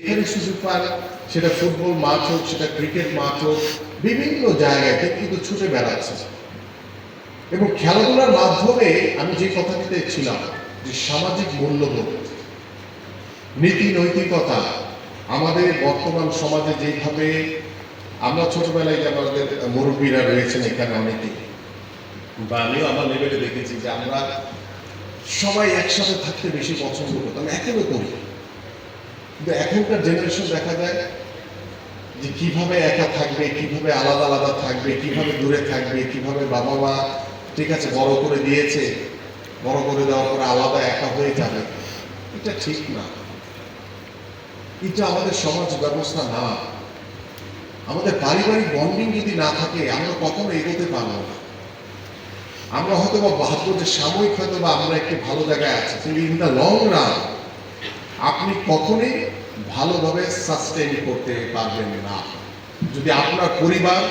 এখানে সুযোগ পান, সেটা ফুটবল মাঠ হোক, সেটা ক্রিকেট মাঠ হোক, বিভিন্ন জায়গায় কিন্তু ছুটে বেড়াচ্ছে। এবং খেলাধুলার মাধ্যমে আমি যে কথাটিতে ছিলাম যে সামাজিক মূল্যবোধ, নীতি নৈতিকতা আমাদের বর্তমান সমাজে যেভাবে আমরা ছোটবেলায় যে আমাদের মুরব্বীরা রয়েছেন এখানে অনেকেই, বা আমিও আমার লেভেলে দেখেছি যে আমরা সবাই একসাথে থাকতে বেশি পছন্দ করতাম, এখনো করি। কিন্তু এখনকার জেনারেশন দেখা যায় যে কিভাবে একা থাকবে, কিভাবে আলাদা আলাদা থাকবে, কিভাবে দূরে থাকবে, কিভাবে বাবা মা ঠিক আছে বড় করে দিয়েছে, বড় করে দেওয়ার পরে আলাদা একা হয়ে যাবে। এটা ঠিক না, এটা আমাদের সমাজ ব্যবস্থা না। আমাদের পারিবারিক বন্ডিং যদি না থাকে আমরা কখনো এগোতে পারবো না। আমরা হয়তো বা ভাববো যে সাময়িক হয়তো বা আমরা একটি ভালো জায়গায় আছি, কিন্তু ইন দ্য লং রান আপনি কখনোই ভালোভাবে সাস্টেইন করতে পারবেন না যদি আপনার পরিবার